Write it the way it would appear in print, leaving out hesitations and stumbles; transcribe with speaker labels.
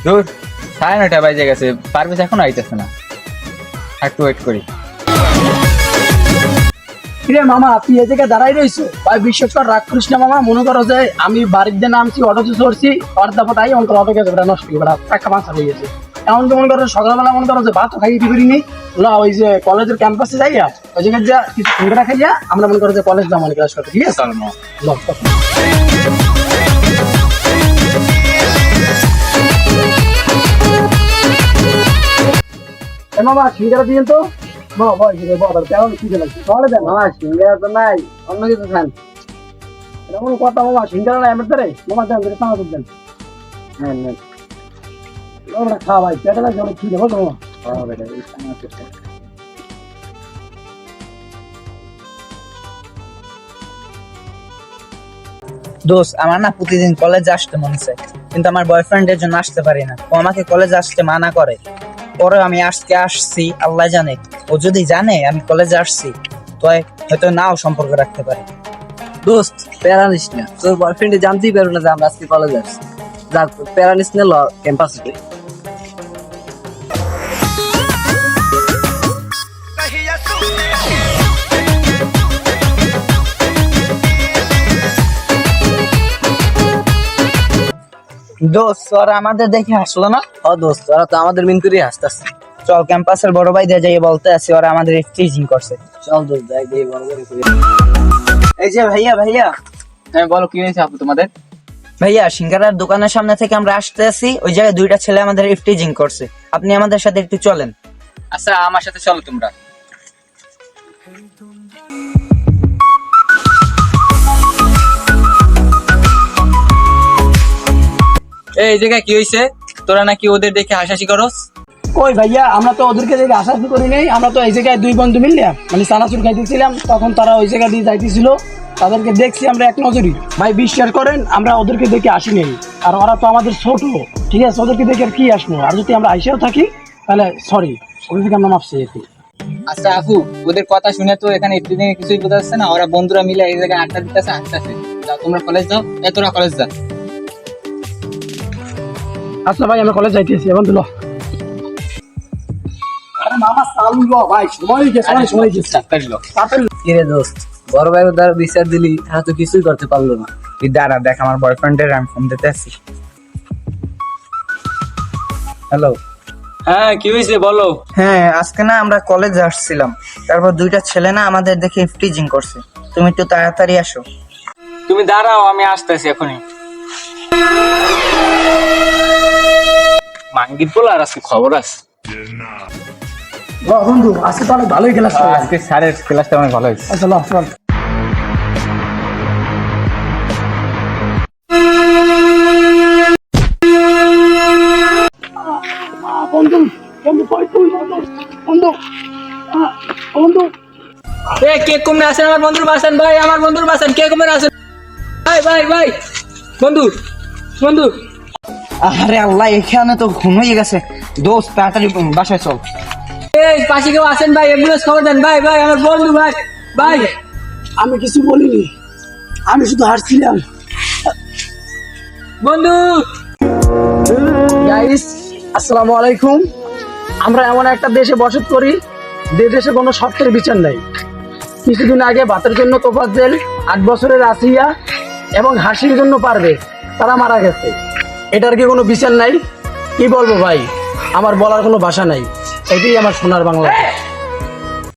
Speaker 1: দূর 9:30 বাজে গেছে, পারভেজ এখনো আইতেছে না, একটু ওয়েট করি।
Speaker 2: কিরে মামা, তুই এই জায়গায় দাঁড়াই রইছো? ভাই বিশ্বাস কর, রাগ করিস না মামা। মনে করো যে আমি বাড়িতে নামছি, অটোতে চড়ছি, অর্ধাপথ আই অন্তর অটো গেছে, ওটা নষ্ট ওটা টাকা মাছা হয়ে গেছে। এমন কি মনে করো সকালবেলা মনে করো যে ভাত খাইয়ে দিবি নেই, ওই যে কলেজের ক্যাম্পাসে যাইয়া ওই জায়গায় যা কিছু সিঙ্গারা খাইয়া আমরা মনে করো যে কলেজ যাবো মানে ক্লাস করতে, ঠিক আছে? মামা সিঙ্গারা দিয়েন তো। সিঙ্গারা তো নাই, অন্য কিছু খান। এরকম কথা মামা, সিঙ্গারা নাই আমার ধরে মামা, দেন সামা দেন। খাওয়া ভাই, পেটে লাগছে অনেক খিদে, বলতো মামা।
Speaker 3: দোস্ত, আমার না প্রতিদিন কলেজ আসতে মনে চায়, কিন্তু আমার বয়ফ্রেন্ডের জন্য আসতে পারি না। ও আমাকে কলেজ আসতে মানা করে, পরে আমি আজকে আসছি, আল্লাহ জানে। ও যদি জানে আমি কলেজে আসছি, তো হয়তো নাও সম্পর্ক রাখতে পারে।
Speaker 4: দোস্ত প্যারা নিস না, তোর বয়ফ্রেন্ডে জানতেই পারবে না যে আমরা আজকে কলেজে আসছি। যাক, প্যারা নিস না, ক্যাম্পাসে যাই।
Speaker 3: দোস্ত, ওরা আমাদের দেখে হাসলো না?
Speaker 4: ও দোস্ত, ওরা তো আমাদের মিন করে হাসতেছে।
Speaker 3: চল ক্যাম্পাসের বড় ভাই দিয়ে যাই বলতে আছি, ওরা আমাদের টিচিং করছে।
Speaker 4: চল দোস্ত যাই, দেখি বড় করে করি।
Speaker 3: এই যে ভাইয়া,
Speaker 1: হ্যাঁ বলো, কি হয়েছে আপু তোমাদের?
Speaker 3: ভাইয়া সিঙ্গারার দোকানের সামনে থেকে আমরা আসতে আছি, ওই জায়গায় দুইটা ছেলে আমাদের ইফটিজিং করছে। আপনি আমাদের সাথে একটু চলেন।
Speaker 1: আচ্ছা আমার সাথে চলো তোমরা। এই জায়গায় কি হয়েছে? তোরা নাকি ওদের দেখে হাসাহাসি করস?
Speaker 2: কই ভাইয়া, আমরা তো ওদেরকে দেখে আশাশি করি নাই। আমরা তো এই জায়গায় দুই বন্ধু মিললে মানে চানাচুর খাইতেছিলাম, তখন তারা ওই জায়গা দিয়ে যাইতেছিল, তাদেরকে দেখছি আমরা এক নজরই। ভাই বিশ্বাস করেন, আমরা ওদেরকে দেখে আসি নাই। আর ওরা তো আমাদের ছোট, ঠিক আছে? ওদেরকে দেখে আর কি আসবো? আর যদি আমরা আইসেও থাকি তাহলে সরি, ওদের থেকে আমরা মাপছি আর কি।
Speaker 1: আচ্ছা আপু, ওদের কথা শুনে তো এখানে একটু দিনে কিছুই বোঝা যাচ্ছে না। ওরা বন্ধুরা মিলে এই জায়গায় আড্ডা দিতেছে, হাসতেছে। যাও তোমরা কলেজ যাও, তোরা কলেজ যা।
Speaker 2: আচ্ছা ভাই, আমরা কলেজ যাইতেছি এখন দিল। আরে মামা চালু লো ভাই, সময় গেছে।
Speaker 4: কিরে দোস্ত, বড় ভাই দ্বারা বিচার দিলি, তারা তো কিছুই করতে পারলো না।
Speaker 3: তুই দাঁড়া, দেখ আমার বয়ফ্রেন্ডের আমি ফোন দিতে আছি। হ্যালো।
Speaker 1: হ্যাঁ কি হয়েছে বলো?
Speaker 3: হ্যাঁ, আজকে না আমরা কলেজে আসছিলাম, তারপর দুইটা ছেলে না আমাদের দেখে ইফটিজিং করছে। তুমি একটু তাড়াতাড়ি আসো।
Speaker 1: তুমি দাঁড়াও, আমি আসতেছি এখনই। মাঙ্গির পোলা আর আজকে খবর আছে।
Speaker 2: বন্ধু আজকে তো অনেক ভালোই ক্লাস করলাম।
Speaker 1: আজকে স্যারের ক্লাসটা অনেক ভালো হয়েছে।
Speaker 2: আচ্ছা চল। বন্ধু বন্ধু কই তুই? বন্ধু
Speaker 1: এ কে কমে আছেন? আমার বন্ধুর বাসন ভাই, আমার বন্ধুর বাসন কে কমে আছেন? ভাই বন্ধু।
Speaker 3: আরে আল্লাহ, এখানে তো ঘুমিয়ে গেছে। দোস্ত তাড়াতাড়ি বাসায় চল।
Speaker 1: এই পাশে কেউ আছেন ভাই? অ্যাম্বুলেন্স খবর দেন ভাই। আমার বন্ধু ভাই।
Speaker 2: আমি কিছু বলিনি, আমি শুধু হাসছিলাম।
Speaker 1: বন্ধু
Speaker 2: গাইস, আসসালামু আলাইকুম। আমরা এমন একটা দেশে বসত করি যে দেশে কোনো শর্তের বিচার নাই। কিছুদিন আগে ভাতের জন্য তোফাজ্জেল, 8 বছরের আসিয়া এবং হাসির জন্য পারবে, তারা মারা গেছে। এটার কি কোনো বিচার নাই? কি বলবো ভাই, আমার বলার কোনো ভাষা নাই। এটাই আমার সোনার বাংলা।